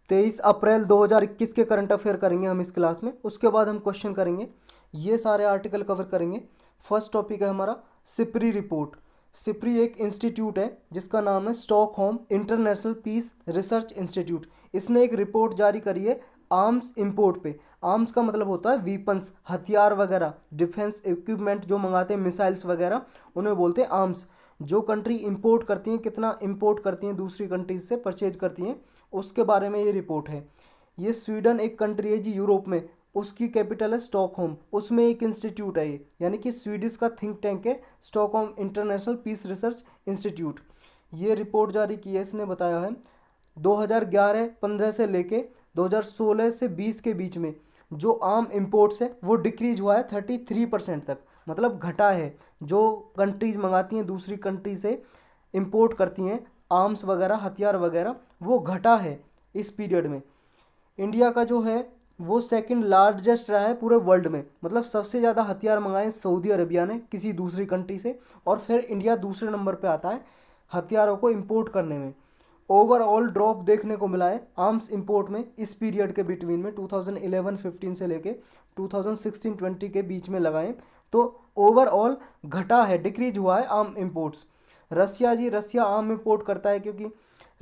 23 अप्रैल 2021 के current affair करेंगे हम इस क्लास में। उसके बाद हम क्वेश्चन करेंगे, ये सारे आर्टिकल कवर करेंगे। फर्स्ट टॉपिक है हमारा सिप्री रिपोर्ट। सिप्री एक इंस्टीट्यूट है जिसका नाम है Stockholm International Peace Research Institute. इसने एक रिपोर्ट जारी करी है आर्म्स इंपोर्ट पे। आर्म्स का मतलब होता है वीपन्स, हथियार वगैरह, डिफेंस इक्विपमेंट जो मंगाते हैं, मिसाइल्स वगैरह, उन्हें बोलते हैं आर्म्स। जो कंट्री इंपोर्ट करती हैं, कितना इंपोर्ट करती हैं दूसरी कंट्रीज से परचेज करती हैं, उसके बारे में ये रिपोर्ट है। ये स्वीडन एक कंट्री है जी यूरोप में, उसकी कैपिटल है स्टॉकहोम, उसमें एक इंस्टीट्यूट है ये, यानी कि स्वीडिश का थिंक टैंक है Stockholm International Peace Research Institute. ये रिपोर्ट जारी की है, इसने बताया है 2011-15 से लेके 2016 से 20 के बीच में जो आर्म इंपोर्ट्स है वो डिक्रीज हुआ है 33% तक, मतलब घटा है। जो कंट्रीज मंगाती हैं दूसरी कंट्री से, इंपोर्ट करती हैं आर्म्स वगैरह, हथियार वगैरह, वो घटा है इस पीरियड में। इंडिया का जो है वो सेकंड लार्जेस्ट रहा है पूरे वर्ल्ड में, मतलब सबसे ज़्यादा हथियार मंगाए सऊदी अरबिया ने किसी दूसरी कंट्री से, और फिर इंडिया दूसरे नंबर पे आता है हथियारों को इंपोर्ट करने में। ओवरऑल ड्रॉप देखने को मिला है आर्म्स इंपोर्ट में इस पीरियड के बिटवीन में, 2011-15 से लेके 2016-20 के बीच में लगाएं तो ओवरऑल घटा है, डिक्रीज हुआ है आर्म इंपोर्ट्स। रसिया जी, रसिया आर्म इंपोर्ट करता है क्योंकि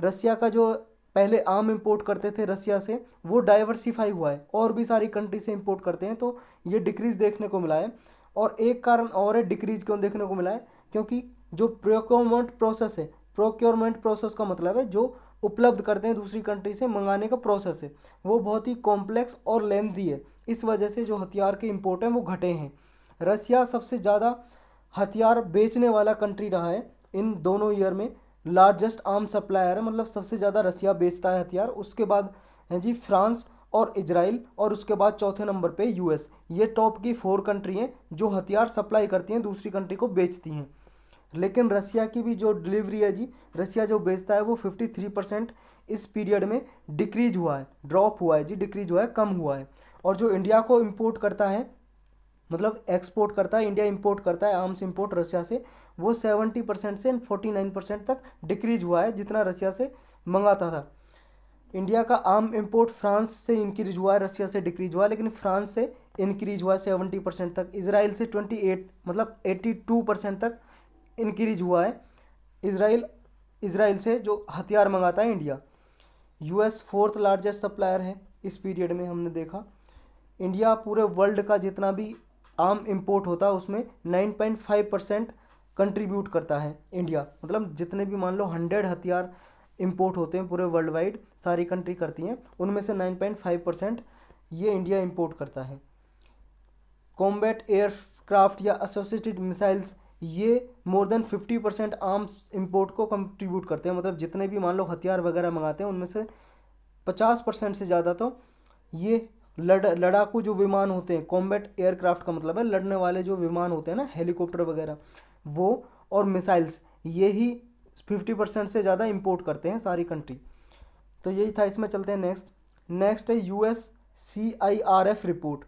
रसिया का जो पहले आर्म इंपोर्ट करते थे रसिया से, वो डाइवर्सिफाई हुआ है और भी सारी कंट्री से इंपोर्ट करते हैं, तो ये डिक्रीज देखने को मिला है। और एक कारण और है डिक्रीज क्यों देखने को मिला है, क्योंकि जो प्रोक्योरमेंट प्रोसेस है, प्रोक्योरमेंट प्रोसेस का मतलब है जो उपलब्ध करते हैं दूसरी कंट्री से मंगाने का प्रोसेस है, वो बहुत ही कॉम्प्लेक्स और लेंथी है। इस वजह से जो हथियार के इंपोर्ट हैं वो घटे हैं। रसिया सबसे ज़्यादा हथियार बेचने वाला कंट्री रहा है इन दोनों ईयर में, लार्जेस्ट आर्म सप्लायर है, मतलब सबसे ज़्यादा रसिया बेचता है हथियार। उसके बाद है जी फ्रांस और इजराइल, और उसके बाद चौथे नंबर पे यूएस। ये टॉप की 4 कंट्री हैं जो हथियार सप्लाई करती हैं दूसरी कंट्री को बेचती हैं। लेकिन रसिया की भी जो डिलीवरी है जी, रसिया जो बेचता है वो 53% इस पीरियड में डिक्रीज हुआ है, ड्रॉप हुआ है जी, डिक्रीज हुआ है, कम हुआ है। और जो इंडिया को इम्पोर्ट करता है, मतलब एक्सपोर्ट करता है, इंडिया इंपोर्ट करता है आर्म्स इंपोर्ट रसिया से, वो 70% से 49% तक डिक्रीज हुआ है जितना रसिया से मंगाता था। इंडिया का आर्म इंपोर्ट फ्रांस से इंक्रीज हुआ है, रसिया से डिक्रीज हुआ है, लेकिन फ्रांस से इंक्रीज हुआ है 70% तक, इसराइल से 28 मतलब 82% तक इंक्रीज हुआ है। इसराइल से जो हथियार मंगाता है India. US 4th largest supplier है इस पीरियड में, हमने देखा। इंडिया पूरे वर्ल्ड का जितना भी आर्म इंपोर्ट होता है उसमें 9.5% कंट्रीब्यूट करता है इंडिया, मतलब जितने भी मान लो 100 हथियार इंपोर्ट होते हैं पूरे वर्ल्ड वाइड, सारी कंट्री करती हैं, उनमें से 9.5% ये इंडिया इंपोर्ट करता है। कॉम्बैट एयरक्राफ्ट या एसोसिएटेड मिसाइल्स, ये मोर देन 50% आर्म्स इंपोर्ट को कंट्रीब्यूट करते हैं, मतलब जितने भी मान लो हथियार वगैरह मंगाते हैं उनमें से 50% से ज़्यादा तो ये लड़ाकू जो विमान होते हैं, कॉम्बैट एयरक्राफ्ट का मतलब है लड़ने वाले जो विमान होते हैं ना, हेलीकॉप्टर वगैरह, वो और मिसाइल्स, ये ही 50% से ज़्यादा इंपोर्ट करते हैं सारी कंट्री। तो यही था, इसमें चलते हैं नेक्स्ट। नेक्स्ट है USCIRF रिपोर्ट।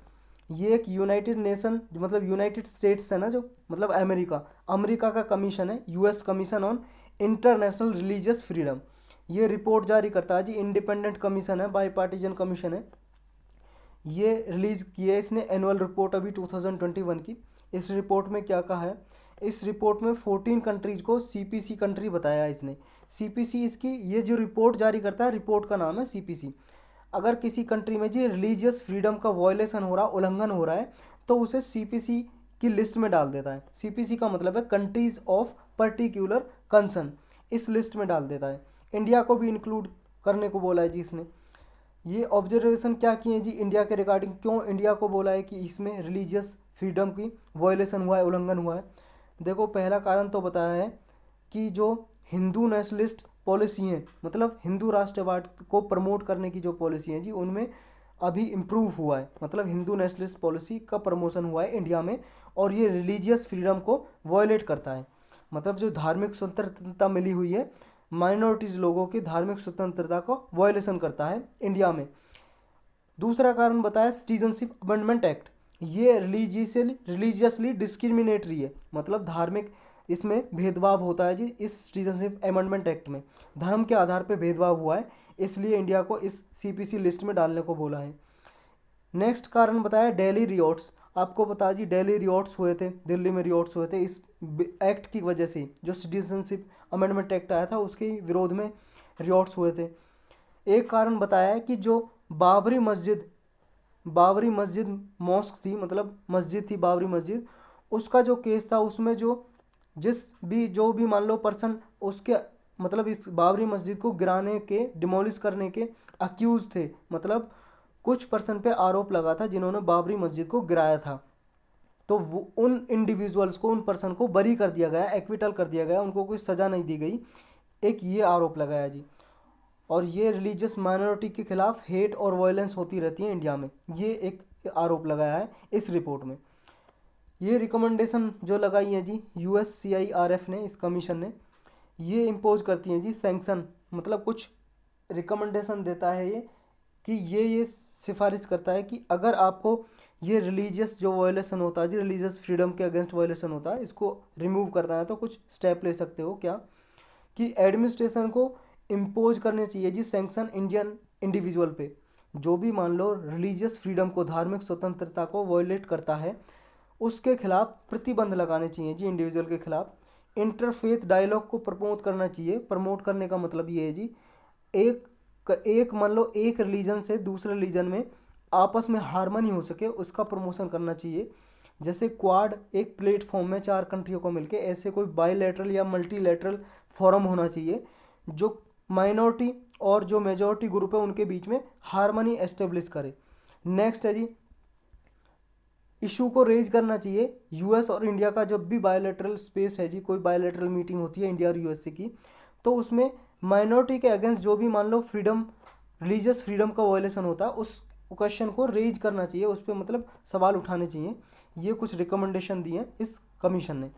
ये एक यूनाइटेड नेशन, मतलब यूनाइटेड स्टेट्स है ना, जो मतलब अमेरिका का कमीशन है, US commission on international religious freedom. ये रिपोर्ट जारी करता है जी, इंडिपेंडेंट कमीशन है, बाई पार्टीजन कमीशन है। ये रिलीज की है इसने एनुअल रिपोर्ट अभी 2021 की। इस रिपोर्ट में क्या कहा है, इस रिपोर्ट में 14 कंट्रीज को CPC कंट्री बताया है इसने। CPC इसकी, ये जो रिपोर्ट जारी करता है, रिपोर्ट का नाम है CPC। अगर किसी कंट्री में जी रिलीजियस फ्रीडम का वायलेशन हो रहा, उल्लंघन हो रहा है, तो उसे CPC की लिस्ट में डाल देता है। CPC का मतलब है कंट्रीज ऑफ पर्टिकुलर कंसर्न, इस लिस्ट में डाल देता है। इंडिया को भी इंक्लूड करने को बोला है जी इसने। ये ऑब्जर्वेशन क्या किए हैं जी इंडिया के रिगार्डिंग, क्यों इंडिया को बोला है कि इसमें रिलीजियस फ्रीडम की वायलेशन हुआ है, उल्लंघन हुआ है। देखो, पहला कारण तो बताया है कि जो हिंदू नेशनलिस्ट पॉलिसी हैं, मतलब हिंदू राष्ट्रवाद को प्रमोट करने की जो पॉलिसी है जी, उनमें अभी इम्प्रूव हुआ है, मतलब हिंदू नेशनलिस्ट पॉलिसी का प्रमोशन हुआ है इंडिया में, और ये रिलीजियस फ्रीडम को वायलेट करता है, मतलब जो धार्मिक स्वतंत्रता मिली हुई है माइनॉरिटीज़ लोगों की धार्मिक स्वतंत्रता को वायलेशन करता है इंडिया में। दूसरा कारण बताया सिटीजनशिप अमेंडमेंट एक्ट, ये रिलीजियसली डिस्क्रिमिनेटरी है, मतलब धार्मिक इसमें भेदभाव होता है जी इस सिटीजनशिप अमेंडमेंट एक्ट में, धर्म के आधार पर भेदभाव हुआ है इसलिए इंडिया को इस CPC लिस्ट में डालने को बोला है। नेक्स्ट कारण बताया दिल्ली रियोट्स। आपको बता जी दिल्ली रियोट्स हुए थे, दिल्ली में रियोट्स हुए थे इस एक्ट की वजह से, जो सिटीजनशिप अमेंडमेंट एक्ट आया था उसके विरोध में रियोट्स हुए थे। एक कारण बताया है कि जो बाबरी मस्जिद मॉस्क थी, मतलब मस्जिद थी बाबरी मस्जिद, उसका जो केस था उसमें जो भी मान लो पर्सन उसके मतलब इस बाबरी मस्जिद को गिराने के, डिमोलिश करने के अक्यूज थे, मतलब कुछ पर्सन पे आरोप लगा था जिन्होंने बाबरी मस्जिद को गिराया था, तो वो उन इंडिविजुअल्स को, उन पर्सन को बरी कर दिया गया, एक्विटल कर दिया गया, उनको कोई सज़ा नहीं दी गई। एक ये आरोप लगाया जी। और ये रिलीजियस माइनॉरिटी के खिलाफ हेट और वायलेंस होती रहती है इंडिया में, ये एक आरोप लगाया है इस रिपोर्ट में। ये रिकमेंडेशन जो लगाई है जी USCIRF ने, इस कमीशन ने, ये इम्पोज करती हैं जी सैंक्शन, मतलब कुछ रिकमेंडेशन देता है ये कि ये सिफारिश करता है कि अगर आपको ये रिलीजियस जो वायलेशन होता है जी, रिलीजियस फ्रीडम के अगेंस्ट वायलेशन होता है, इसको रिमूव करना है तो कुछ स्टेप ले सकते हो। क्या कि एडमिनिस्ट्रेशन को इम्पोज करने चाहिए जी सैंक्शन इंडियन इंडिविजुअल पे, जो भी मान लो रिलीजियस फ्रीडम को, धार्मिक स्वतंत्रता को वायलेट करता है, उसके खिलाफ प्रतिबंध लगाने चाहिए जी इंडिविजुअल के खिलाफ। इंटरफेथ डायलॉग को प्रमोट करना चाहिए। प्रमोट करने का मतलब ये है जी, एक मान लो एक रिलीजन से दूसरे रिलीजन में आपस में हारमनी हो सके, उसका प्रमोशन करना चाहिए। जैसे क्वाड एक प्लेटफॉर्म में 4 कंट्रियों को मिलके, ऐसे कोई बाईलैटरल या मल्टीलैटरल फोरम होना चाहिए जो माइनॉरिटी और जो मेजॉरिटी ग्रुप है उनके बीच में हारमनी एस्टेब्लिश करे। नेक्स्ट है जी, इशू को रेज करना चाहिए। US और इंडिया का जब भी बायोलेटरल स्पेस है जी, कोई बायोलेटरल मीटिंग होती है इंडिया और USA की, तो उसमें माइनॉरिटी के अगेंस्ट जो भी मान लो फ्रीडम, रिलीजियस फ्रीडम का वायलेशन होता है, उस क्वेश्चन को रेज करना चाहिए, उस पर मतलब सवाल उठाने चाहिए। ये कुछ रिकमेंडेशन दिए इस कमीशन ने।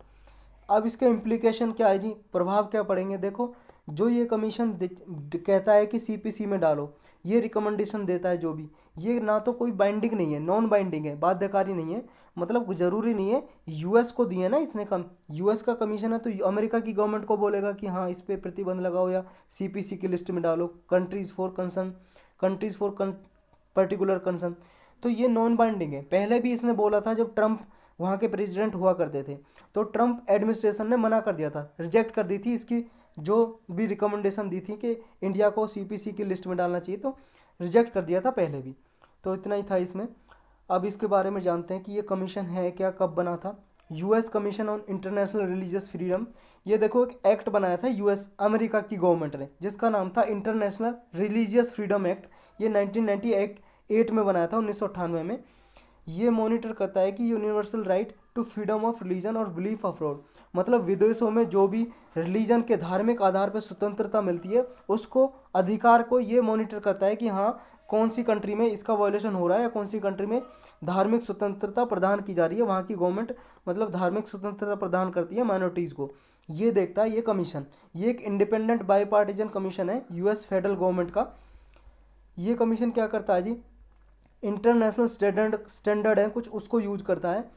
अब इसके इम्प्लीकेशन क्या है जी, प्रभाव क्या पड़ेंगे, देखो। जो ये कमीशन कहता है कि CPC में डालो, ये रिकमेंडेशन देता है जो भी, ये ना तो कोई बाइंडिंग नहीं है, नॉन बाइंडिंग है, बाध्यकारी नहीं है, मतलब ज़रूरी नहीं है। US को दिए ना इसने, US का कमीशन है तो अमेरिका की गवर्नमेंट को बोलेगा कि हाँ इस पर प्रतिबंध लगाओ या CPC की लिस्ट में डालो, कंट्रीज़ फॉर पर्टिकुलर कंसर्न। तो ये नॉन बाइंडिंग है। पहले भी इसने बोला था जब ट्रंप वहाँ के प्रेसिडेंट हुआ करते थे, तो ट्रंप एडमिनिस्ट्रेशन ने मना कर दिया था, रिजेक्ट कर दी थी इसकी जो भी रिकमेंडेशन दी थी कि इंडिया को CPC की लिस्ट में डालना चाहिए, तो रिजेक्ट कर दिया था पहले भी। तो इतना ही था इसमें। अब इसके बारे में जानते हैं कि ये कमीशन है क्या, कब बना था। US commission on international religious freedom, ये देखो एक एक्ट बनाया था US अमेरिका की गवर्नमेंट ने, जिसका नाम था इंटरनेशनल रिलीजियस फ्रीडम एक्ट। ये 1998 में बनाया था, 1998 में। ये मॉनिटर करता है कि universal right to freedom of religion और बिलीफ अब्रॉड, मतलब विदेशों में जो भी रिलीजन के धार्मिक आधार पर स्वतंत्रता मिलती है, उसको अधिकार को ये मॉनिटर करता है कि हाँ कौन सी कंट्री में इसका वायलेशन हो रहा है या कौन सी कंट्री में धार्मिक स्वतंत्रता प्रदान की जा रही है। वहाँ की गवर्नमेंट मतलब धार्मिक स्वतंत्रता प्रदान करती है माइनॉरिटीज़ को, ये देखता है ये कमीशन। ये एक इंडिपेंडेंट बाईपार्टीजन कमीशन है US फेडरल गवर्नमेंट का। ये कमीशन क्या करता है जी, इंटरनेशनल स्टैंडर्ड है कुछ, उसको यूज करता है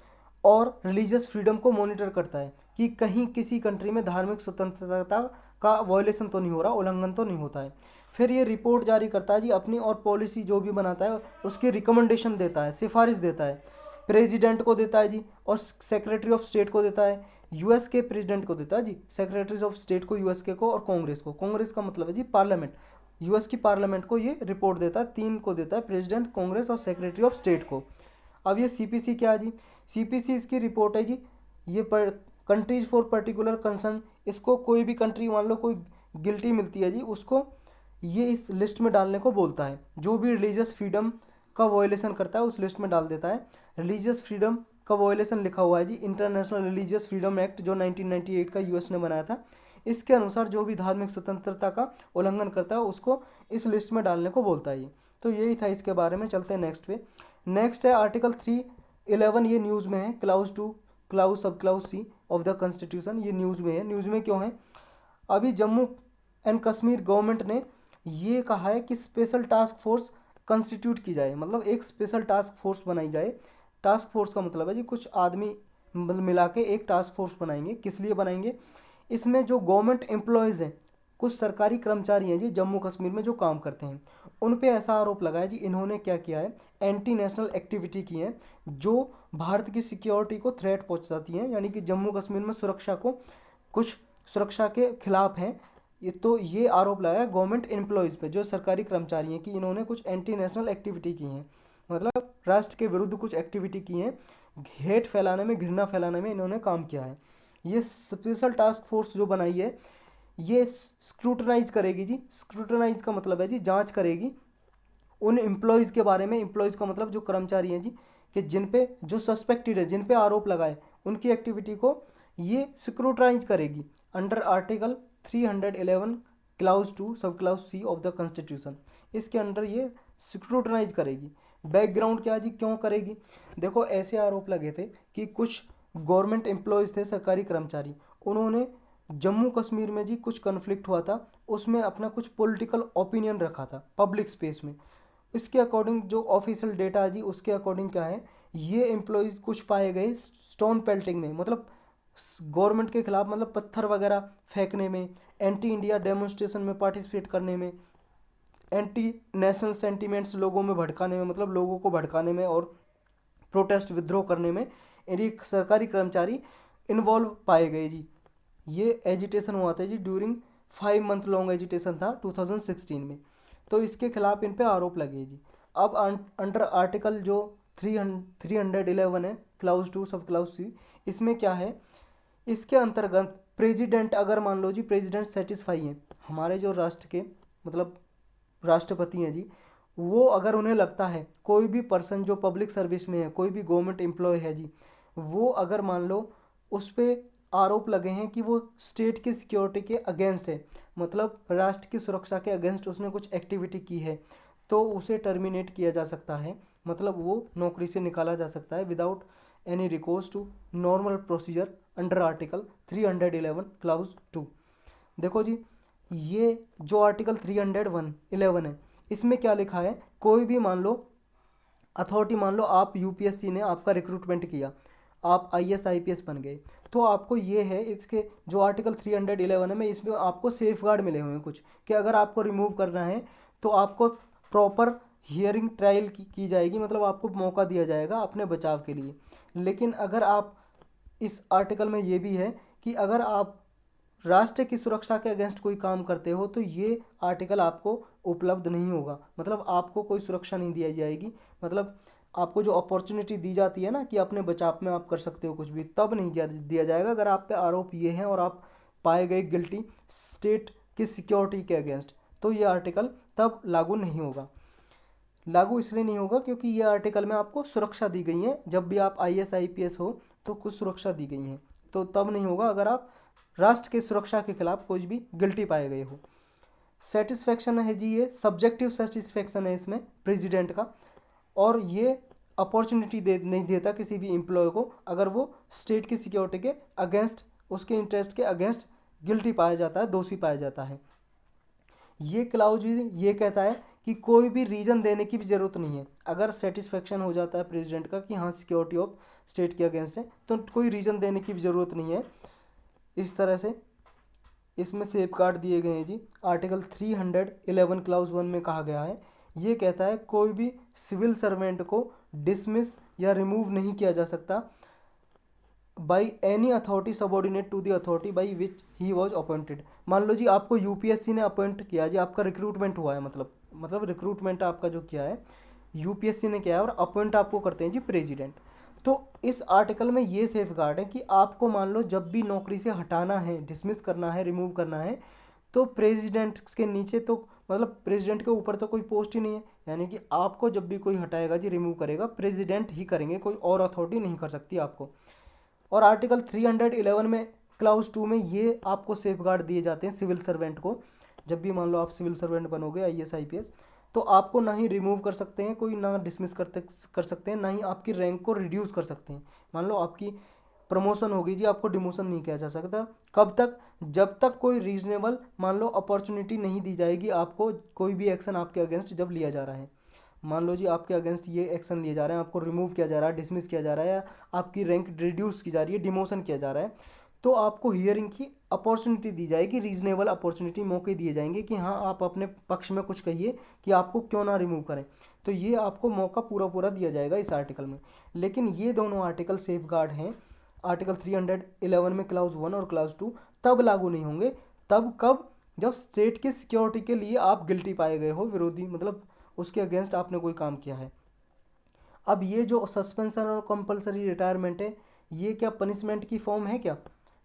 और रिलीजियस फ्रीडम को मॉनिटर करता है कि कहीं किसी कंट्री में धार्मिक स्वतंत्रता का वायलेशन तो नहीं हो रहा, उल्लंघन तो नहीं होता है। फिर ये रिपोर्ट जारी करता है जी अपनी, और पॉलिसी जो भी बनाता है उसकी रिकमेंडेशन देता है, सिफारिश देता है। प्रेसिडेंट को देता है जी, और सेक्रेटरी ऑफ स्टेट को देता है। US के प्रेसिडेंट को देता है जी, सेक्रेटरीज ऑफ स्टेट को US के को, और कांग्रेस को, कांग्रेस का मतलब है जी पार्लियामेंट, US की पार्लियामेंट को ये रिपोर्ट देता है। 3 को देता है, प्रेसिडेंट, कांग्रेस और सेक्रेटरी ऑफ स्टेट को। अब ये CPC क्या है जी, CPC इसकी रिपोर्ट है जी, ये कंट्रीज फॉर पर्टिकुलर कंसर्न, इसको कोई भी कंट्री मान लो कोई गिल्टी मिलती है जी, उसको ये इस लिस्ट में डालने को बोलता है। जो भी रिलीजियस फ्रीडम का वायलेशन करता है उस लिस्ट में डाल देता है। रिलीजियस फ्रीडम का वायलेशन लिखा हुआ है जी इंटरनेशनल रिलीजियस फ्रीडम एक्ट, जो 1998 का US ने बनाया था। इसके अनुसार जो भी धार्मिक स्वतंत्रता का उल्लंघन करता है उसको इस लिस्ट में डालने को बोलता है ये। तो यही था इसके बारे में। चलते हैं नेक्स्ट पे। नेक्स्ट है आर्टिकल 311, ये न्यूज़ में है, clause 2 clause sub clause C of the constitution, ये न्यूज़ में है। न्यूज़ में क्यों है, अभी जम्मू एंड कश्मीर गवर्नमेंट ने ये कहा है कि स्पेशल टास्क फोर्स कंस्टिट्यूट की जाए, मतलब एक स्पेशल टास्क फोर्स बनाई जाए। टास्क फोर्स का मतलब है जी कुछ आदमी मतलब मिला के एक टास्क फोर्स बनाएंगे। किस लिए बनाएंगे, इसमें जो गवर्नमेंट एम्प्लॉयज़ हैं कुछ सरकारी कर्मचारी हैं जी जम्मू कश्मीर में जो काम करते हैं, उन पे ऐसा आरोप लगा है जी, इन्होंने क्या किया है, एंटी नेशनल एक्टिविटी की है जो भारत की सिक्योरिटी को थ्रेट पहुंचाती हैं, यानी कि जम्मू कश्मीर में सुरक्षा को कुछ सुरक्षा के खिलाफ हैं। ये आरोप लगाया गवर्नमेंट एम्प्लॉयज़ पे, जो सरकारी कर्मचारी हैं, कि इन्होंने कुछ एंटी नेशनल एक्टिविटी की हैं, मतलब राष्ट्र के विरुद्ध कुछ एक्टिविटी की हैं, हेट फैलाने में, घृणा फैलाने में इन्होंने काम किया है। ये स्पेशल टास्क फोर्स जो बनाई है, ये स्क्रूटनाइज करेगी जी, स्क्रूटनाइज का मतलब है जी जांच करेगी उन एम्प्लॉयज़ के बारे में, एम्प्लॉयज़ का मतलब जो कर्मचारी हैं जी, कि जिन पे जो सस्पेक्टेड है, जिन पे आरोप लगाए, उनकी एक्टिविटी को ये स्क्रूटनाइज करेगी under article 311 clause 2 sub clause C of the constitution. इसके अंडर ये स्क्रूटनाइज करेगी। बैकग्राउंड क्या जी, क्यों करेगी? देखो, ऐसे आरोप लगे थे कि कुछ गवर्नमेंट एम्प्लॉयज़ थे, सरकारी कर्मचारी, उन्होंने जम्मू कश्मीर में जी कुछ कन्फ्लिक्ट हुआ था, उसमें अपना कुछ पॉलिटिकल ओपिनियन रखा था पब्लिक स्पेस में। इसके अकॉर्डिंग जो ऑफिशियल डेटा है जी, उसके अकॉर्डिंग क्या है, ये एम्प्लॉयज़ कुछ पाए गए स्टोन पेल्टिंग में, मतलब गवर्नमेंट के खिलाफ, मतलब पत्थर वगैरह फेंकने में, एंटी इंडिया डेमोन्स्ट्रेशन में पार्टिसिपेट करने में, एंटी नेशनल सेंटिमेंट्स लोगों में भड़काने में, मतलब लोगों को भड़काने में और प्रोटेस्ट विद्रोह करने में एक सरकारी कर्मचारी इन्वॉल्व पाए गए जी। ये एजिटेशन हुआ था जी, ड्यूरिंग 5 मंथ लॉन्ग एजिटेशन था 2016 में। तो इसके खिलाफ इन पे आरोप लगे जी। अब अंडर आर्टिकल जो 311 है क्लाउज 2 सब क्लाउज सी, इसमें क्या है, इसके अंतर्गत प्रेसिडेंट, अगर मान लो जी प्रेसिडेंट सेटिस्फाई हैं, हमारे जो राष्ट्र के मतलब राष्ट्रपति हैं जी, वो अगर उन्हें लगता है कोई भी पर्सन जो पब्लिक सर्विस में है, कोई भी गवर्नमेंट एम्प्लॉय है जी, वो अगर मान लो उस पर आरोप लगे हैं कि वो स्टेट की सिक्योरिटी के अगेंस्ट है, मतलब राष्ट्र की सुरक्षा के अगेंस्ट उसने कुछ एक्टिविटी की है, तो उसे टर्मिनेट किया जा सकता है, मतलब वो नौकरी से निकाला जा सकता है without any recourse to normal procedure under article 311 clause 2। देखो जी, ये जो आर्टिकल 311 है, इसमें क्या लिखा है, कोई भी मान लो अथॉरिटी, मान लो आप यूपीएससी ने आपका रिक्रूटमेंट किया, आप आईएएस आईपीएस बन गए, तो आपको ये है, इसके जो आर्टिकल 311 है, में इसमें आपको सेफ गार्ड मिले हुए हैं कुछ, कि अगर आपको रिमूव करना है तो आपको प्रॉपर हियरिंग ट्रायल की जाएगी, मतलब आपको मौका दिया जाएगा अपने बचाव के लिए। लेकिन अगर आप, इस आर्टिकल में ये भी है कि अगर आप राष्ट्र की सुरक्षा के अगेंस्ट कोई काम करते हो तो ये आर्टिकल आपको उपलब्ध नहीं होगा, मतलब आपको कोई सुरक्षा नहीं दी जाएगी, मतलब आपको जो अपॉर्चुनिटी दी जाती है ना कि अपने बचाव में आप कर सकते हो कुछ भी, तब नहीं दिया जाएगा अगर आप पे आरोप ये हैं और आप पाए गए गिल्टी स्टेट की सिक्योरिटी के अगेंस्ट, तो ये आर्टिकल तब लागू नहीं होगा। लागू इसलिए नहीं होगा क्योंकि ये आर्टिकल में आपको सुरक्षा दी गई है, जब भी आप आईएएस आईपीएस हो तो कुछ सुरक्षा दी गई है, तो तब नहीं होगा अगर आप राष्ट्र की सुरक्षा के खिलाफ कुछ भी गिल्टी पाए गए हो। सेटिस्फेक्शन है जी, ये सब्जेक्टिव सेटिस्फेक्शन है इसमें प्रेसिडेंट का, और ये अपॉर्चुनिटी नहीं देता किसी भी एम्प्लॉय को अगर वो स्टेट की सिक्योरिटी के अगेंस्ट, उसके इंटरेस्ट के अगेंस्ट गिल्टी पाया जाता है, दोषी पाया जाता है। ये क्लाउज ये कहता है कि कोई भी रीज़न देने की भी ज़रूरत नहीं है, अगर सेटिस्फेक्शन हो जाता है प्रेसिडेंट का कि हाँ सिक्योरिटी ऑफ स्टेट के अगेंस्ट है, तो कोई रीज़न देने की भी ज़रूरत नहीं है। इस तरह से इसमें सेफ गार्ड दिए गए हैं जी। आर्टिकल 311 क्लाउज 1 में कहा गया है, ये कहता है कोई भी सिविल सर्वेंट को डिसमिस या रिमूव नहीं किया जा सकता by any authority subordinate to the authority by which he was appointed. मान लो जी आपको यूपीएससी ने अपॉइंट किया जी, आपका रिक्रूटमेंट हुआ है, मतलब रिक्रूटमेंट आपका जो किया है यूपीएससी ने किया है, और अपॉइंट आपको करते हैं जी प्रेसिडेंट। तो इस आर्टिकल में ये सेफ गार्ड है कि आपको मान लो जब भी नौकरी से हटाना है, डिसमिस करना है, रिमूव करना है, तो प्रेसिडेंट के नीचे तो, मतलब प्रेसिडेंट के ऊपर तो कोई पोस्ट ही नहीं है, यानी कि आपको जब भी कोई हटाएगा जी, रिमूव करेगा, प्रेसिडेंट ही करेंगे, कोई और अथॉरिटी नहीं कर सकती आपको। और आर्टिकल 311 में क्लाउज 2 में ये आपको सेफ गार्ड दिए जाते हैं सिविल सर्वेंट को, जब भी मान लो आप सिविल सर्वेंट बनोगे आईएएस आईपीएस, तो आपको ना ही रिमूव कर सकते हैं कोई, ना डिसमिस कर सकते हैं, ना ही आपकी रैंक को रिड्यूस कर सकते हैं। मान लो आपकी प्रमोशन होगी जी, आपको डिमोशन नहीं किया जा सकता। कब तक? जब तक कोई रीजनेबल मान लो अपॉर्चुनिटी नहीं दी जाएगी आपको, कोई भी एक्शन आपके अगेंस्ट जब लिया जा रहा है, मान लो जी आपके अगेंस्ट ये एक्शन लिया जा रहा है, आपको रिमूव किया जा रहा है, डिसमिस किया जा रहा है, या आपकी रैंक रिड्यूस की जा रही है, डिमोशन किया जा रहा है, तो आपको हियरिंग की अपॉर्चुनिटी दी जाएगी, रीजनेबल अपॉर्चुनिटी, मौके दिए जाएंगे कि हाँ आप अपने पक्ष में कुछ कहिए कि आपको क्यों ना रिमूव करें। तो ये आपको मौका पूरा पूरा दिया जाएगा इस आर्टिकल में। लेकिन ये दोनों आर्टिकल सेफ गार्ड हैं, आर्टिकल 311 में क्लाउज 1 और क्लाउज 2 तब लागू नहीं होंगे, तब कब, जब स्टेट की सिक्योरिटी के लिए आप गिल्टी पाए गए हो, विरोधी मतलब उसके अगेंस्ट आपने कोई काम किया है। अब ये जो सस्पेंशन और कंपलसरी रिटायरमेंट है, ये क्या पनिशमेंट की फॉर्म है क्या?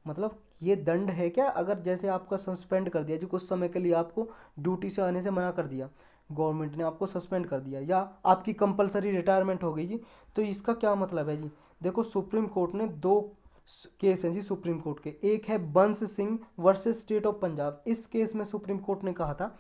मतलब ये दंड है क्या? अगर जैसे आपका सस्पेंड कर दिया जी, कुछ समय के लिए आपको ड्यूटी से आने से मना कर दिया, गवर्नमेंट ने आपको सस्पेंड कर दिया, या आपकी कंपलसरी रिटायरमेंट हो गई जी, तो इसका क्या मतलब है जी? देखो सुप्रीम कोर्ट ने दो केस हैं जी सुप्रीम कोर्ट के। एक है Bans Singh versus state of Punjab. इस केस में सुप्रीम कोर्ट ने कहा था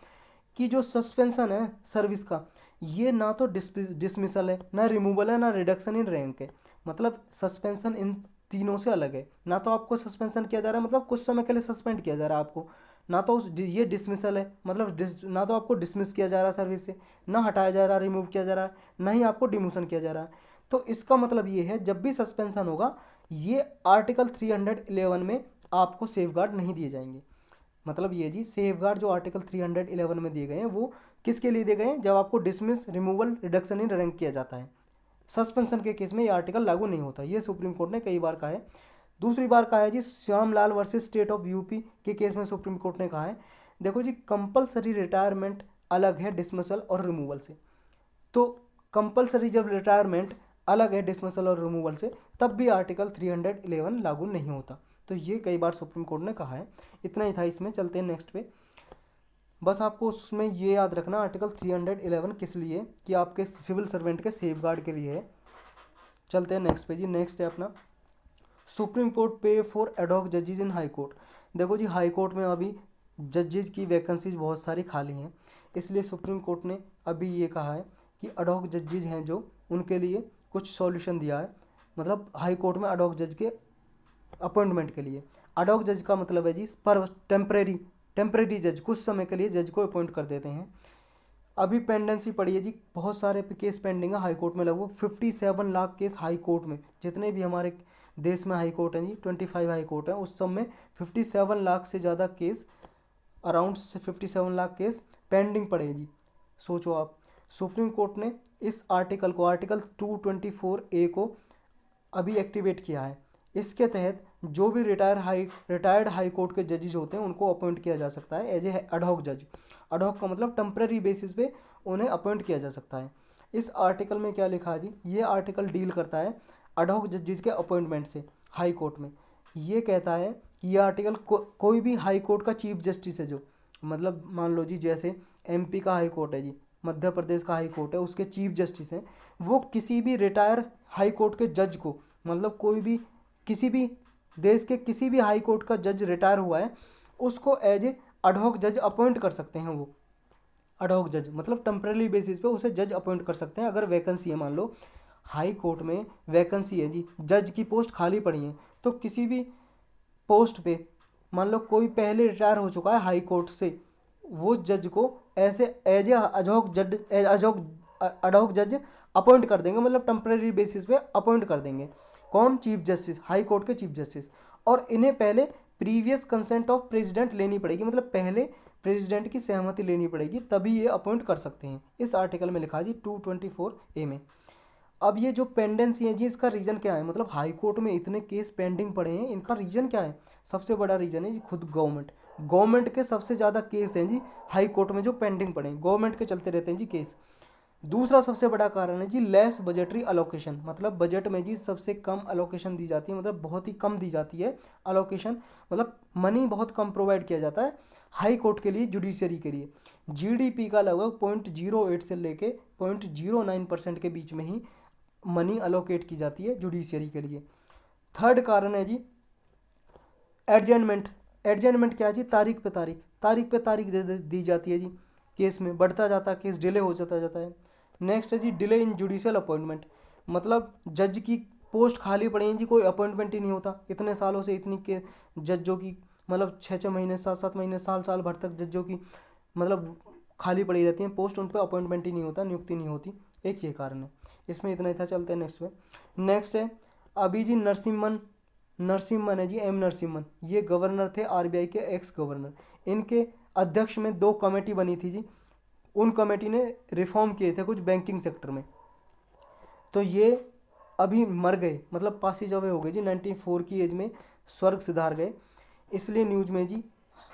कि जो सस्पेंशन है सर्विस का, ये ना तो डिसमिसल है, ना रिमूवल है, ना रिडक्शन इन रैंक है। मतलब सस्पेंशन इन तीनों से अलग है। ना तो आपको सस्पेंशन किया जा रहा है, मतलब कुछ समय के लिए सस्पेंड किया जा रहा है आपको, ना तो ये डिसमिसल है, मतलब ना तो आपको डिसमिस किया जा रहा है सर्विस से, ना हटाया जा रहा है, रिमूव किया जा रहा है, ना ही आपको डिमोशन किया जा रहा है। तो इसका मतलब ये है जब भी सस्पेंशन होगा, ये आर्टिकल 311 में आपको सेफ गार्ड नहीं दिए जाएंगे। मतलब ये जी सेफ गार्ड जो आर्टिकल 311 में दिए गए हैं वो किसके लिए दिए गए हैं? जब आपको dismiss, removal, reduction in rank किया जाता है। सस्पेंशन के केस में ये आर्टिकल लागू नहीं होता, ये सुप्रीम कोर्ट ने कई बार कहा है। दूसरी बार कहा है जी Shyamlal versus state of UP के केस में सुप्रीम कोर्ट ने कहा है, देखो जी कंपलसरी रिटायरमेंट अलग है डिसमिसल और रिमूवल से। तो कंपलसरी जब रिटायरमेंट अलग है डिसमिसल और रिमूवल से, तब भी आर्टिकल 311 लागू नहीं होता। तो ये कई बार सुप्रीम कोर्ट ने कहा है। इतना ही था इसमें, चलते हैं नेक्स्ट पे। बस आपको उसमें ये याद रखना आर्टिकल 311 किस लिए, कि आपके सिविल सर्वेंट के सेफ गार्ड के लिए है। चलते हैं नेक्स्ट पे जी। नेक्स्ट है अपना सुप्रीम कोर्ट पे फॉर एडहॉक जजेस इन हाई कोर्ट। देखो जी हाई कोर्ट में अभी जजेज की वैकेंसीज बहुत सारी खाली हैं, इसलिए सुप्रीम कोर्ट ने अभी ये कहा है कि एडहॉक जजेज हैं जो, उनके लिए कुछ सॉल्यूशन दिया है। मतलब हाई कोर्ट में एडहॉक जज के अपॉइंटमेंट के लिए, एडहॉक जज का मतलब है जी पर टेम्परेरी जज, कुछ समय के लिए जज को अपॉइंट कर देते हैं। अभी पेंडेंसी पड़ी है जी, बहुत सारे केस पेंडिंग है हाई कोर्ट में, लगभग 57 लाख केस हाई कोर्ट में, जितने भी हमारे देश में हाई कोर्ट हैं जी 25 हाई कोर्ट हैं, उस सब में 57 लाख से ज़्यादा case, around 57 lakh case pending पड़े हैं जी। सोचो आप, सुप्रीम कोर्ट ने इस आर्टिकल को, आर्टिकल 224A को अभी एक्टिवेट किया है। इसके तहत जो भी रिटायर्ड हाई कोर्ट के जजेज होते हैं उनको अपॉइंट किया जा सकता है एज ए एडहॉक जज। एडहॉक का मतलब टेम्पररी बेसिस पे उन्हें अपॉइंट किया जा सकता है। इस आर्टिकल में क्या लिखा है जी, ये आर्टिकल डील करता है एडहॉक जजेज के अपॉइंटमेंट से हाई कोर्ट में। ये कहता है कि ये आर्टिकल कोई भी हाई कोर्ट का चीफ जस्टिस है जो, मतलब मान लो जी जैसे एमपी का हाई कोर्ट है जी, मध्य प्रदेश का हाई कोर्ट है, उसके चीफ जस्टिस हैं, वो किसी भी रिटायर हाई कोर्ट के जज को, मतलब कोई भी किसी भी देश के किसी भी हाई कोर्ट का जज रिटायर हुआ है उसको एज ए एडहॉक जज अपॉइंट कर सकते हैं। वो एडहॉक जज मतलब टेम्पररी बेसिस पे उसे जज अपॉइंट कर सकते हैं। अगर वैकेंसी है, मान लो हाई कोर्ट में वैकेंसी है जी, जज की पोस्ट खाली पड़ी है, तो किसी भी पोस्ट पे मान लो कोई पहले रिटायर हो चुका है हाई कोर्ट से, वो जज को ऐसे एज ए एडहॉक जज अपॉइंट कर देंगे, मतलब टेम्पररी बेसिस पे अपॉइंट कर देंगे। कौन? चीफ जस्टिस, हाई कोर्ट के चीफ जस्टिस। और इन्हें पहले प्रीवियस कंसेंट ऑफ प्रेसिडेंट लेनी पड़ेगी, मतलब पहले प्रेसिडेंट की सहमति लेनी पड़ेगी, तभी ये अपॉइंट कर सकते हैं। इस आर्टिकल में लिखा जी 224A में। अब ये जो पेंडेंसी है जी, इसका रीज़न क्या है? मतलब हाई कोर्ट में इतने केस पेंडिंग पड़े हैं, इनका रीज़न क्या है? सबसे बड़ा रीज़न है जी खुद गवर्नमेंट के सबसे ज़्यादा केस हैं जी हाई कोर्ट में जो पेंडिंग पड़े हैं, गवर्नमेंट के चलते रहते हैं जी केस। दूसरा सबसे बड़ा कारण है जी लेस बजटरी अलोकेशन, मतलब बजट में जी सबसे कम अलोकेशन दी जाती है, मतलब बहुत ही कम दी जाती है अलोकेशन, मतलब मनी बहुत कम प्रोवाइड किया जाता है हाई कोर्ट के लिए, जुडिशरी के लिए। जीडीपी का लगभग 0.08 से लेके 0.09% के बीच में ही मनी अलोकेट की जाती है जुडिशरी के लिए। थर्ड कारण है जी एडजमेंट। एडजमेंट क्या है जी? तारीख पे तारीख दी जाती है जी, केस में बढ़ता जाता है, केस डिले हो जाता है। नेक्स्ट है जी डिले इन जुडिशियल अपॉइंटमेंट, मतलब जज की पोस्ट खाली पड़ी है जी, कोई अपॉइंटमेंट ही नहीं होता इतने सालों से, इतनी के जजों की मतलब 6-6 महीने 7-7 महीने साल भर तक जजों की मतलब खाली पड़ी रहती हैं पोस्ट, उन पर अपॉइंटमेंट ही नहीं होता, नियुक्ति नहीं होती। एक ये कारण है। इसमें इतना ही था, चलते हैं नेक्स्ट में। नेक्स्ट है अभी जी नरसिम्हन है जी, एम नरसिम्हन, ये गवर्नर थे आरबीआई के, एक्स गवर्नर। इनके अध्यक्ष में 2 कमेटी बनी थी जी। उन कमेटी ने रिफॉर्म किए थे कुछ बैंकिंग सेक्टर में। तो ये अभी मर गए, मतलब पासिज अवे हो गए जी, 94 की एज में स्वर्ग सिधार गए। इसलिए न्यूज़ में जी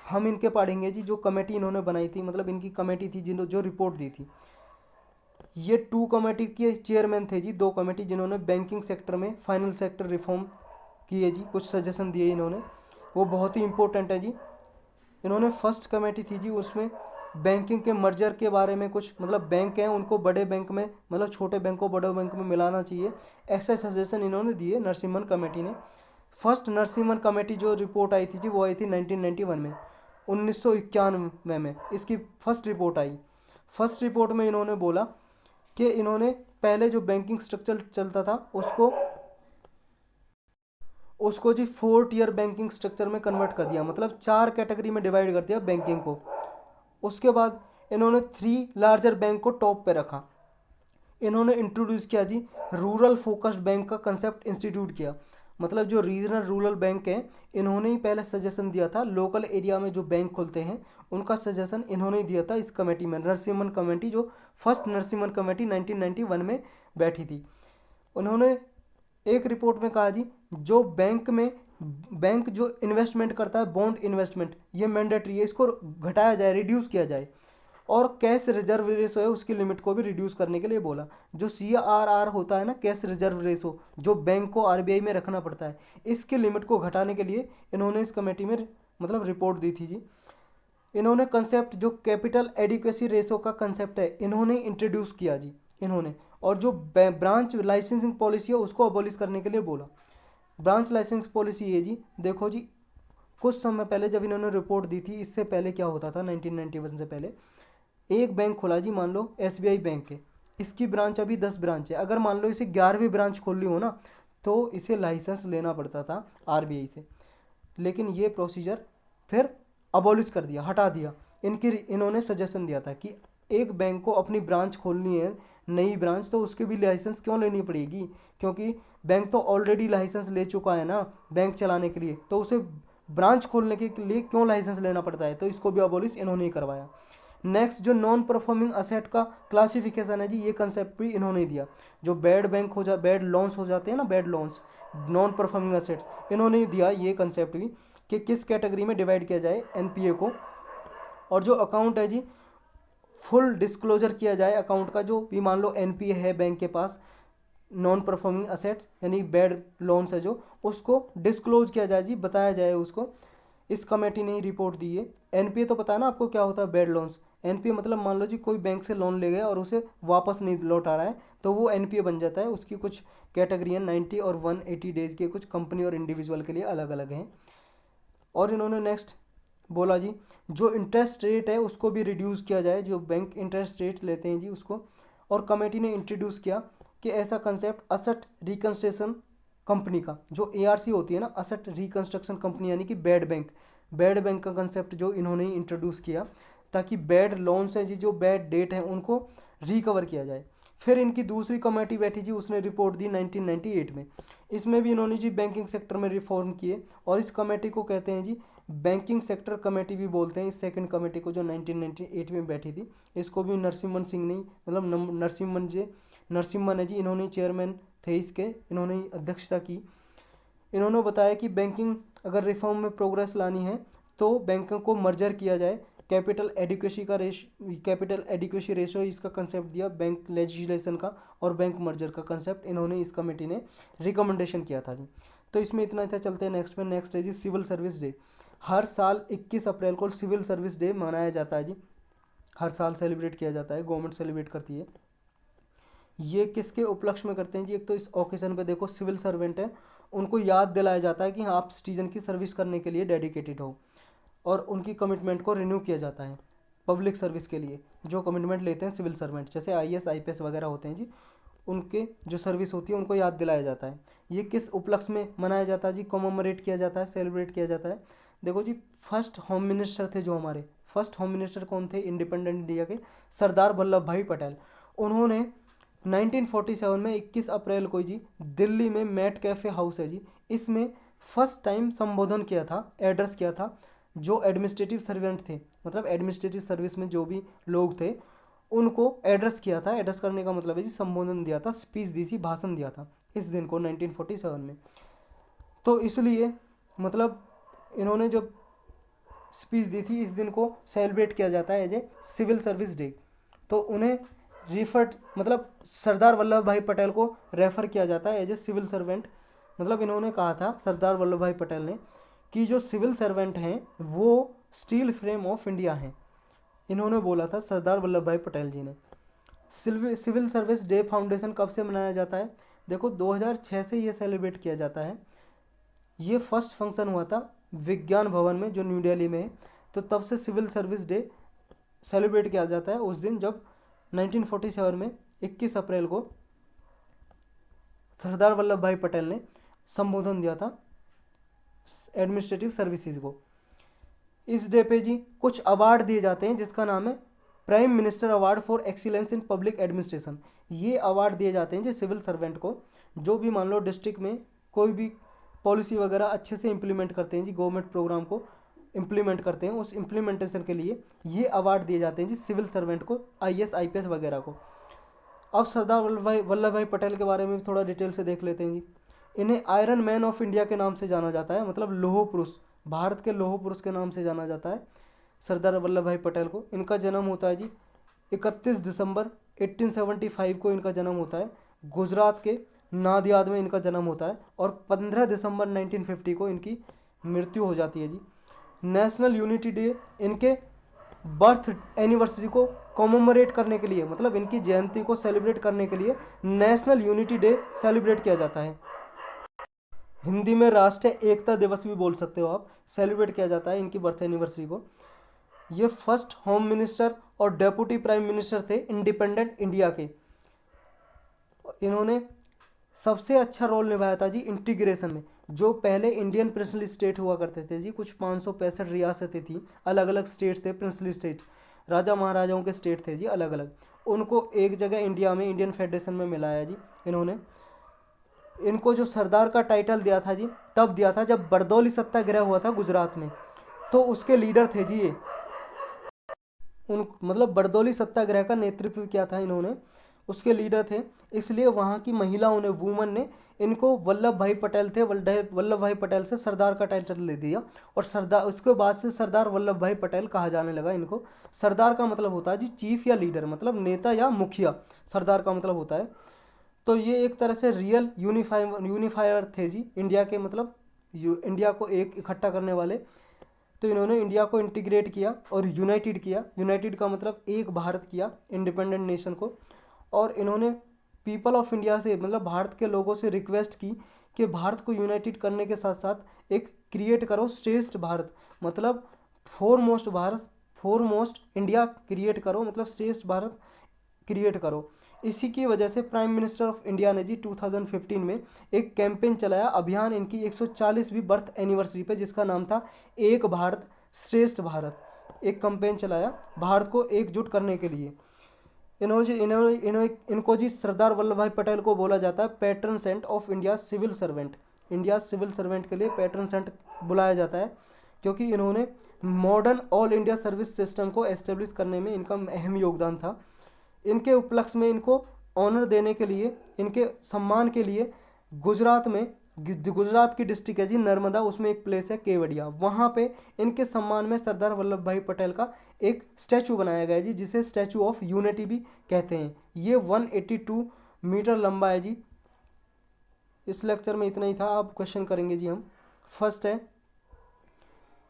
हम इनके पढ़ेंगे जी, जो कमेटी इन्होंने बनाई थी, मतलब इनकी कमेटी थी जिन्होंने जो रिपोर्ट दी थी। ये 2 कमेटी के चेयरमैन थे जी, 2 कमेटी जिन्होंने बैंकिंग सेक्टर में फाइनल सेक्टर रिफॉर्म किए जी, कुछ सजेशन दिए इन्होंने, वो बहुत ही इंपॉर्टेंट है जी। इन्होंने फर्स्ट कमेटी थी जी, उसमें बैंकिंग के मर्जर के बारे में कुछ, मतलब बैंक हैं उनको बड़े बैंक में, मतलब छोटे बैंक को बड़े बैंक में मिलाना चाहिए, ऐसे सजेशन इन्होंने दिए नरसिम्हन कमेटी ने। फर्स्ट नरसिम्हन कमेटी जो रिपोर्ट आई थी जी, वो आई थी 1991 में, 1991 में इसकी फर्स्ट रिपोर्ट आई। फर्स्ट रिपोर्ट में इन्होंने बोला कि इन्होंने पहले जो बैंकिंग स्ट्रक्चर चलता था उसको जी 4 टियर बैंकिंग स्ट्रक्चर में कन्वर्ट कर दिया, मतलब 4 कैटेगरी में डिवाइड कर दिया बैंकिंग को। उसके बाद इन्होंने 3 लार्जर बैंक को टॉप पे रखा। इन्होंने इंट्रोड्यूस किया जी रूरल फोकस्ड बैंक का कंसेप्ट इंस्टीट्यूट किया, मतलब जो रीजनल रूरल बैंक हैं इन्होंने ही पहले सजेशन दिया था, लोकल एरिया में जो बैंक खुलते हैं उनका सजेशन इन्होंने ही दिया था इस कमेटी में, नरसिम्हन कमेटी, जो फर्स्ट नरसिम्हन कमेटी 1991 में बैठी थी। उन्होंने एक रिपोर्ट में कहा जी, जो बैंक जो इन्वेस्टमेंट करता है, बॉन्ड इन्वेस्टमेंट, ये मैंडेटरी है, इसको घटाया जाए, रिड्यूस किया जाए। और कैश रिजर्व रेशो है उसकी लिमिट को भी रिड्यूस करने के लिए बोला। जो CRR होता है ना, कैश रिजर्व रेशो, जो बैंक को आरबीआई में रखना पड़ता है, इसकी लिमिट को घटाने के लिए इन्होंने इस कमेटी में मतलब रिपोर्ट दी थी जी। इन्होंने कंसेप्ट जो कैपिटल एडिक्वेसी रेशो का कंसेप्ट है इन्होंने इंट्रोड्यूस किया जी इन्होंने। और जो ब्रांच लाइसेंसिंग पॉलिसी है उसको अबॉलिश करने के लिए बोला। ब्रांच लाइसेंस पॉलिसी ये जी, देखो जी, कुछ समय पहले जब इन्होंने रिपोर्ट दी थी, इससे पहले क्या होता था 1991 से पहले, एक बैंक खुला जी, मान लो SBI बैंक है, इसकी ब्रांच अभी 10 ब्रांच है, अगर मान लो इसे 11वीं ब्रांच खोलनी हो ना तो इसे लाइसेंस लेना पड़ता था आरबीआई से। लेकिन ये प्रोसीजर फिर अबॉलिश कर दिया, हटा दिया। इन्होंने सजेशन दिया था कि एक बैंक को अपनी ब्रांच खोलनी है, नई ब्रांच, तो उसके भी लाइसेंस क्यों लेनी पड़ेगी, क्योंकि बैंक तो ऑलरेडी लाइसेंस ले चुका है ना बैंक चलाने के लिए, तो उसे ब्रांच खोलने के लिए क्यों लाइसेंस लेना पड़ता है, तो इसको भी अबॉलिश इन्होंने ही करवाया। नेक्स्ट जो नॉन परफॉर्मिंग असेट का क्लासिफिकेशन है जी, ये कंसेप्ट भी इन्होंने दिया। जो बैड लोन्स हो जाते हैं ना, bad loans, non performing assets, इन्होंने दिया ये कंसेप्ट भी कि किस कैटेगरी में डिवाइड किया जाए एनपीए को। और जो अकाउंट है जी, फुल डिस्क्लोजर किया जाए अकाउंट का, जो भी मान लो एनपीए है बैंक के पास, नॉन परफॉर्मिंग असेट्स यानी बैड लोन्स है जो, उसको डिस्क्लोज किया जाए जी, बताया जाए उसको। इस कमेटी ने ही रिपोर्ट दी है। एनपीए तो पता है ना आपको क्या होता है, बैड लोन्स। एनपीए मतलब मान लो जी कोई बैंक से लोन ले गया और उसे वापस नहीं लौटा रहा है, तो वो एनपीए बन जाता है। उसकी कुछ कैटेगरी है, 90 और 180 डेज के, कुछ कंपनी और इंडिविजुअल के लिए अलग अलग हैं। और इन्होंने नेक्स्ट बोला जी, जो इंटरेस्ट रेट है उसको भी रिड्यूस किया जाए, जो बैंक इंटरेस्ट रेट लेते हैं जी उसको। और कमेटी ने इंट्रोड्यूस किया कि ऐसा कंसेप्ट असेट रिकंस्ट्रक्शन कंपनी का, जो एआरसी होती है ना, असेट रिकंस्ट्रक्शन कंपनी, यानी कि बैड बैंक का कंसेप्ट जो इन्होंने इंट्रोड्यूस किया, ताकि बैड लोन्स है जी, जो बैड डेट है उनको रिकवर किया जाए। फिर इनकी दूसरी कमेटी बैठी जी, उसने रिपोर्ट दी 1998 में। इसमें भी इन्होंने जी बैंकिंग सेक्टर में रिफॉर्म किए, और इस कमेटी को कहते हैं जी बैंकिंग सेक्टर कमेटी भी बोलते हैं, इस सेकंड कमेटी को जो 1998 में बैठी थी। इसको भी नरसिम्हन सिंह ने, मतलब नरसिम्हन है जी, इन्होंने चेयरमैन थे इसके, इन्होंने अध्यक्षता की। इन्होंने बताया कि बैंकिंग अगर रिफॉर्म में प्रोग्रेस लानी है तो बैंकों को मर्जर किया जाए, कैपिटल एडिक्वेसी रेशो इसका कंसेप्ट दिया, बैंक लेजिस्लेशन का और बैंक मर्जर का कंसेप्ट इन्होंने, इस कमेटी ने रिकमेंडेशन किया था जी। तो इसमें इतना था। चलते हैं नेक्स्ट में। नेक्स्ट है जी सिविल सर्विस डे। हर साल 21 अप्रैल को सिविल सर्विस डे मनाया जाता है जी, हर साल सेलिब्रेट किया जाता है, गवर्नमेंट सेलिब्रेट करती है। ये किसके उपलक्ष्य में करते हैं जी, एक तो इस ओकेजन पे देखो सिविल सर्वेंट है, उनको याद दिलाया जाता है कि हाँ आप सिटीजन की सर्विस करने के लिए डेडिकेटेड हो, और उनकी कमिटमेंट को रिन्यू किया जाता है पब्लिक सर्विस के लिए। जो कमिटमेंट लेते हैं सिविल सर्वेंट, जैसे आईएएस आईपीएस वगैरह होते हैं जी, उनके जो सर्विस होती है उनको याद दिलाया जाता है। ये किस उपलक्ष्य में मनाया जाता है जी, कॉमोमरेट किया जाता है, सेलिब्रेट किया जाता है। देखो जी, फर्स्ट होम मिनिस्टर थे जो हमारे, फर्स्ट होम मिनिस्टर कौन थे इंडिपेंडेंट इंडिया के, सरदार वल्लभ भाई पटेल। उन्होंने 1947 में 21 अप्रैल को जी दिल्ली में मैट कैफ़े हाउस है जी, इसमें फर्स्ट टाइम संबोधन किया था, एड्रेस किया था जो एडमिनिस्ट्रेटिव सर्वेंट थे, मतलब एडमिनिस्ट्रेटिव सर्विस में जो भी लोग थे उनको एड्रेस किया था। एड्रेस करने का मतलब है जी संबोधन दिया था, स्पीच दी थी, भाषण दिया था इस दिन को 1947 में। तो इसलिए मतलब इन्होंने जो स्पीच दी थी इस दिन को सेलिब्रेट किया जाता है as a civil service day. तो उन्हें रिफर्ड मतलब सरदार वल्लभ भाई पटेल को रेफर किया जाता है एज ए सिविल सर्वेंट। मतलब इन्होंने कहा था सरदार वल्लभ भाई पटेल ने कि जो सिविल सर्वेंट हैं वो स्टील फ्रेम ऑफ इंडिया हैं। इन्होंने बोला था सरदार वल्लभ भाई पटेल जी ने। सिविल सर्विस डे फाउंडेशन कब से मनाया जाता है? देखो 2006 से ये सेलिब्रेट किया जाता है। ये फर्स्ट फंक्शन हुआ था विज्ञान भवन में जो न्यू दिल्ली में है। तो तब से सिविल सर्विस डे सेलिब्रेट किया जाता है उस दिन जब 1947 में 21 अप्रैल को सरदार वल्लभ भाई पटेल ने संबोधन दिया था एडमिनिस्ट्रेटिव सर्विसेज को। इस डे पे जी कुछ अवार्ड दिए जाते हैं जिसका नाम है prime minister award for excellence in public administration. ये अवार्ड दिए जाते हैं जी सिविल सर्वेंट को जो भी मान लो डिस्ट्रिक्ट में कोई भी पॉलिसी वगैरह अच्छे से इम्प्लीमेंट करते हैं जी, गवर्नमेंट प्रोग्राम को इम्प्लीमेंट करते हैं, उस इम्प्लीमेंटेशन के लिए ये अवार्ड दिए जाते हैं जी सिविल सर्वेंट को, IAS IPS वगैरह को। अब सरदार वल्लभ भाई पटेल के बारे में थोड़ा डिटेल से देख लेते हैं जी। इन्हें आयरन मैन ऑफ इंडिया के नाम से जाना जाता है, मतलब लौह पुरुष, भारत के लौह पुरुष के नाम से जाना जाता है सरदार वल्लभ भाई पटेल को। इनका जन्म होता है जी 31 दिसंबर 1875 को इनका जन्म होता है। गुजरात के नादियाद में इनका जन्म होता है और 15 दिसंबर 1950 को इनकी मृत्यु हो जाती है जी। नेशनल यूनिटी डे इनके बर्थ एनिवर्सरी को कॉमेमोरेट करने के लिए, मतलब इनकी जयंती को सेलिब्रेट करने के लिए नेशनल यूनिटी डे सेलिब्रेट किया जाता है। हिंदी में राष्ट्रीय एकता दिवस भी बोल सकते हो आप, सेलिब्रेट किया जाता है इनकी बर्थ एनिवर्सरी को। ये फर्स्ट होम मिनिस्टर और डेप्यूटी प्राइम मिनिस्टर थे इंडिपेंडेंट इंडिया के। इन्होंने सबसे अच्छा रोल निभाया था जी इंटीग्रेशन में। जो पहले इंडियन प्रिंसली स्टेट हुआ करते थे जी, कुछ 565 रियासतें थी, अलग अलग स्टेट्स थे, प्रिंसली स्टेट, राजा महाराजाओं के स्टेट थे जी अलग अलग, उनको एक जगह इंडिया में इंडियन फेडरेशन में मिलाया जी इन्होंने। इनको जो सरदार का टाइटल दिया था जी तब दिया था जब बरदौली सत्याग्रह हुआ था गुजरात में, तो उसके लीडर थे जी ये। उन मतलब बरदौली सत्याग्रह का नेतृत्व किया था इन्होंने, उसके लीडर थे, इसलिए वहाँ की महिलाओं ने, वुमन ने इनको वल्लभ भाई पटेल थे, वल्लभ भाई पटेल से सरदार का टाइटल ले दिया और सरदार, उसके बाद से सरदार वल्लभ भाई पटेल कहा जाने लगा इनको। सरदार का मतलब होता है जी चीफ या लीडर, मतलब नेता या मुखिया, सरदार का मतलब होता है। तो ये एक तरह से रियल यूनिफायर थे जी इंडिया के, मतलब इंडिया को एक इकट्ठा करने वाले। तो इन्होंने इंडिया को इंटीग्रेट किया और यूनाइटेड किया, यूनाइटेड का मतलब एक भारत किया इंडिपेंडेंट नेशन को। और इन्होंने पीपल ऑफ इंडिया से, मतलब भारत के लोगों से रिक्वेस्ट की कि भारत को यूनाइटेड करने के साथ साथ एक क्रिएट करो श्रेष्ठ भारत, मतलब foremost Bharat, foremost India create करो, मतलब श्रेष्ठ भारत क्रिएट करो। इसी की वजह से प्राइम मिनिस्टर ऑफ इंडिया ने जी 2015 में एक कैंपेन चलाया, अभियान इनकी 140वीं बर्थ एनिवर्सरी पे, जिसका नाम था एक भारत श्रेष्ठ भारत। एक कैंपेन चलाया भारत को एकजुट करने के लिए। इनको जी सरदार वल्लभ भाई पटेल को बोला जाता है patron saint of India civil servant. India civil servant के लिए पैट्रन सेंट बुलाया जाता है क्योंकि इन्होंने modern all India service system को एस्टेब्लिश करने में इनका अहम योगदान था। इनके उपलक्ष्य में इनको ऑनर देने के लिए, इनके सम्मान के लिए गुजरात में, गुजरात की डिस्ट्रिक्ट है जी नर्मदा, उसमें एक प्लेस है केवड़िया, वहाँ पे इनके सम्मान में सरदार वल्लभ भाई पटेल का एक स्टैचू बनाया गया है जी, जिसे स्टैचू ऑफ यूनिटी भी कहते हैं। ये 182 मीटर लंबा है जी। इस लेक्चर में इतना ही था। अब क्वेश्चन करेंगे जी हम। फर्स्ट है,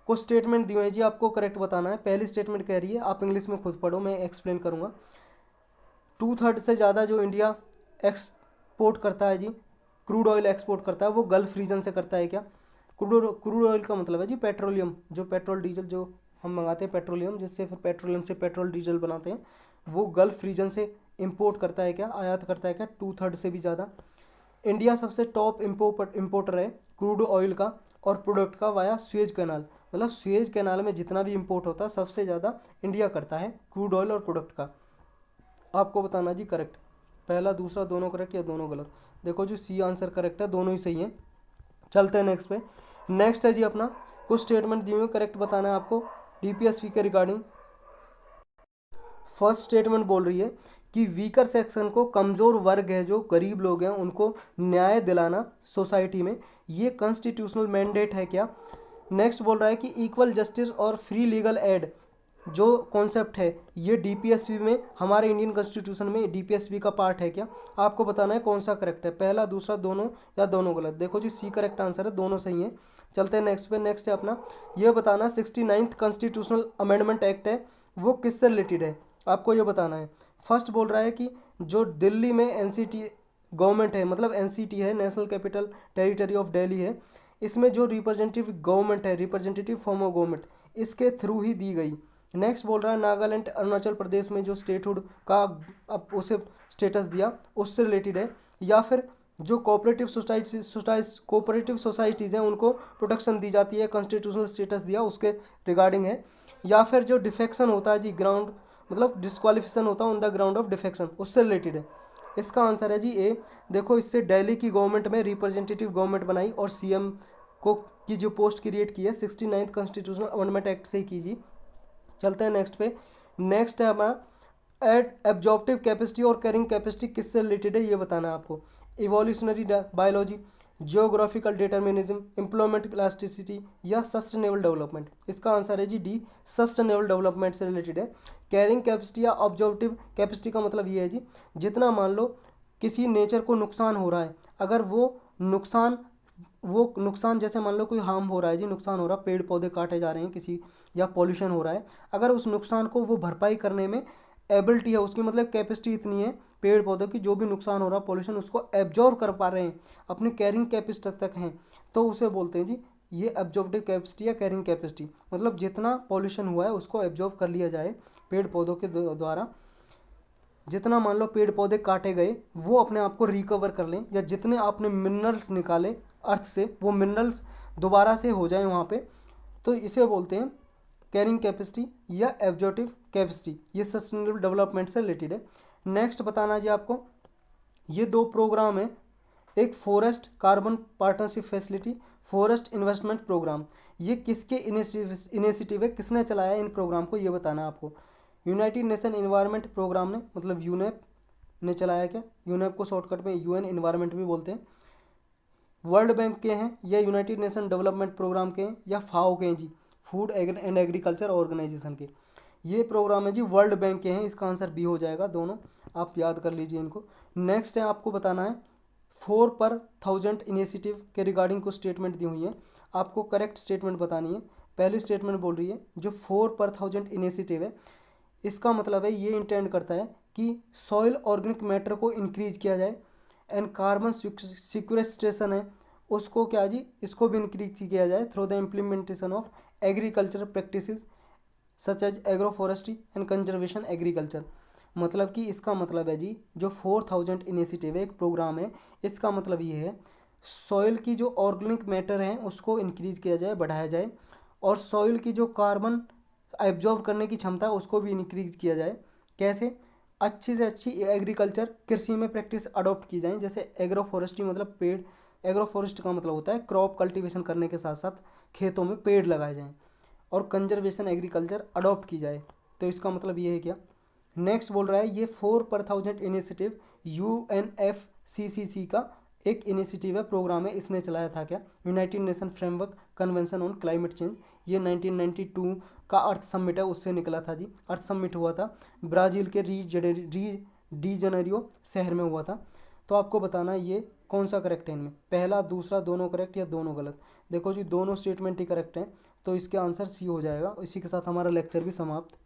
कुछ स्टेटमेंट दिए हैं जी, आपको करेक्ट बताना है। पहली स्टेटमेंट कह रही है, आप इंग्लिश में खुद पढ़ो, मैं एक्सप्लेन करूँगा। 2/3 से ज़्यादा जो इंडिया एक्सपोर्ट करता है जी, क्रूड ऑयल एक्सपोर्ट करता है, वो गल्फ रीजन से करता है। क्या क्रूड ऑयल का मतलब है जी पेट्रोलियम, जो पेट्रोल डीजल जो हम मंगाते हैं पेट्रोलियम, जिससे फिर पेट्रोलियम से पेट्रोल डीजल बनाते हैं, वो गल्फ रीजन से इंपोर्ट करता है क्या, आयात करता है क्या, 2/3 से भी ज़्यादा। इंडिया सबसे टॉप इम्पोर्टर है क्रूड ऑयल का और प्रोडक्ट का वाया सुएज कैनाल, मतलब सुएज कैनाल में जितना भी इंपोर्ट होता है सबसे ज़्यादा इंडिया करता है क्रूड ऑयल और प्रोडक्ट का। आपको बताना जी करेक्ट, पहला दूसरा दोनों करेक्ट या दोनों गलत। देखो जो सी आंसर करेक्ट है, दोनों ही सही है। चलते हैं नेक्स्ट पे। नेक्स्ट है जी अपना कुछ स्टेटमेंट दिए हुए करेक्ट बताना है आपको डीपीएसपी के रिगार्डिंग। फर्स्ट स्टेटमेंट बोल रही है कि वीकर सेक्शन को, कमज़ोर वर्ग है जो गरीब लोग हैं उनको न्याय दिलाना सोसाइटी में, ये कॉन्स्टिट्यूशनल मैंडेट है क्या। नेक्स्ट बोल रहा है कि इक्वल जस्टिस और फ्री लीगल एड जो कॉन्सेप्ट है ये डीपीएसपी में, हमारे इंडियन कॉन्स्टिट्यूशन में डीपीएसपी का पार्ट है क्या। आपको बताना है कौन सा करेक्ट है, पहला, दूसरा, दोनों या दोनों गलत। देखो जी सी करेक्ट आंसर है, दोनों सही है। चलते हैं नेक्स्ट पे। नेक्स्ट है अपना ये बताना 69th कॉन्स्टिट्यूशनल अमेंडमेंट एक्ट है वो किससे रिलेटेड है, आपको ये बताना है। फर्स्ट बोल रहा है कि जो दिल्ली में एनसीटी गवर्नमेंट है, मतलब एनसीटी है, national capital territory of Delhi है, इसमें जो रिप्रेजेंटेटिव गवर्नमेंट है, रिप्रेजेंटेटिव फॉर्म ऑफ गवर्नमेंट, इसके थ्रू ही दी गई। नेक्स्ट बोल रहा है नागालैंड अरुणाचल प्रदेश में जो स्टेटहुड का अब उसे स्टेटस दिया उससे रिलेटेड है, या फिर जो कोऑपरेटिव सोसाइटीज़ हैं उनको प्रोटेक्शन दी जाती है, कॉन्स्टिट्यूशनल स्टेटस दिया उसके रिगार्डिंग है, या फिर जो डिफेक्शन होता है जी ग्राउंड, मतलब डिस्क्वालिफिकेशन होता है on the ground of defection, उससे रिलेटेड है। इसका आंसर है जी ए। देखो इससे दिल्ली की गवर्नमेंट में रिप्रेजेंटेटिव गवर्नमेंट बनाई और सीएम को की जो पोस्ट क्रिएट की है 69th कॉन्स्टिट्यूशनल अमेंडमेंट एक्ट से ही की जी। चलते हैं नेक्स्ट पे। नेक्स्ट है हमारा एड एब्जॉर्प्टिव कैपेसिटी और कैरिंग कैपेसिटी किससे रिलेटेड है ये बताना है आपको। Evolutionary biology, geographical determinism, employment plasticity या सस्टेनेबल डेवलपमेंट। इसका आंसर है जी डी, सस्टेनेबल डेवलपमेंट से रिलेटेड है। कैरिंग कैपेसिटी या ऑब्जर्वेटिव कैपेसिटी का मतलब ये है जी जितना मान लो किसी नेचर को नुकसान हो रहा है, अगर वो नुकसान जैसे मान लो कोई हार्म हो रहा है जी, नुकसान हो रहा है, पेड़ पौधे काटे जा रहे हैं किसी, या पॉल्यूशन हो रहा है, अगर उस नुकसान को वो भरपाई करने में एबिलिटी है उसकी, मतलब कैपेसिटी इतनी है पेड़ पौधों की, जो भी नुकसान हो रहा है पॉल्यूशन उसको एब्जॉर्व कर पा रहे हैं, अपनी कैरिंग कैपेसिटी तक हैं, तो उसे बोलते हैं जी ये एब्जॉर्बिव कैपेसिटी या कैरिंग कैपेसिटी। मतलब जितना पॉल्यूशन हुआ है उसको एब्जॉर्व कर लिया जाए पेड़ पौधों के द्वारा, जितना मान लो पेड़ पौधे काटे गए वो अपने आप को रिकवर कर लें, या जितने आपने मिनरल्स निकाले अर्थ से वो मिनरल्स दोबारा से हो जाए वहाँ पे, तो इसे बोलते हैं कैरिंग कैपेसिटी या एब्जॉर्टिव कैपेसिटी। ये सस्टेनेबल डेवलपमेंट से रिलेटेड है। नेक्स्ट बताना जी आपको, ये दो प्रोग्राम है, एक forest carbon partnership facility, forest investment programme, ये किसके इनिशिएटिव है, किसने चलाया इन प्रोग्राम को ये बताना है आपको। यूनाइटेड नेशन इन्वायरमेंट प्रोग्राम ने, मतलब यूनेप ने चलाया क्या, यूनेप को शॉर्टकट में यूएन इन्वायरमेंट भी बोलते हैं। वर्ल्ड बैंक के हैं या यूनाइटेड नेशन डेवलपमेंट प्रोग्राम के हैं या फाओ के हैं जी, फूड एंड एग्रीकल्चर ऑर्गेनाइजेशन के। ये प्रोग्राम है जी वर्ल्ड बैंक के हैं, इसका आंसर बी हो जाएगा, दोनों आप याद कर लीजिए इनको। नेक्स्ट है आपको बताना है 4/1000 इनिशिएटिव के रिगार्डिंग कुछ स्टेटमेंट दी हुई है, आपको करेक्ट स्टेटमेंट बतानी है। पहली स्टेटमेंट बोल रही है जो 4/1000 इनिशिएटिव है, इसका मतलब है ये इंटेंड करता है कि सॉइल ऑर्गेनिक मैटर को इंक्रीज किया जाए, एंड कार्बन सिक्वेस्ट्रेशन है उसको क्या जी, इसको भी इंक्रीज किया जाए through the implementation of agriculture practices such as agro forestry and conservation agriculture. मतलब कि इसका मतलब है जी जो 4000 इनिशिएटिव है, एक प्रोग्राम है, इसका मतलब ये है सॉइल की जो ऑर्गेनिक मैटर है उसको इंक्रीज किया जाए, बढ़ाया जाए, और सॉइल की जो कार्बन एब्जॉर्ब करने की क्षमता है उसको भी इंक्रीज किया जाए। कैसे, अच्छी से अच्छी एग्रीकल्चर कृषि में प्रैक्टिस अडॉप्ट की जाए, जैसे एग्रो फॉरेस्ट्री मतलब पेड़, एग्रो फॉरेस्ट का मतलब होता है क्रॉप कल्टीवेशन करने के साथ साथ खेतों में पेड़ लगाए जाएँ, और कंजर्वेशन एग्रीकल्चर अडॉप्ट की जाए, तो इसका मतलब ये है क्या। नेक्स्ट बोल रहा है ये 4/1000 इनिशिएटिव UNFCCC का एक इनिशिएटिव है, प्रोग्राम है, इसने चलाया था क्या, United nation framework convention on climate change, ये 1992 का अर्थ समिट है उससे निकला था जी। अर्थ समिट हुआ था ब्राज़ील के डी जनेरियो शहर में हुआ था। तो आपको बताना है ये कौन सा करेक्ट है इनमें, पहला, दूसरा, दोनों करेक्ट या दोनों गलत। देखो जी दोनों स्टेटमेंट ही करेक्ट हैं, तो इसके आंसर सी हो जाएगा। इसी के साथ हमारा लेक्चर भी समाप्त।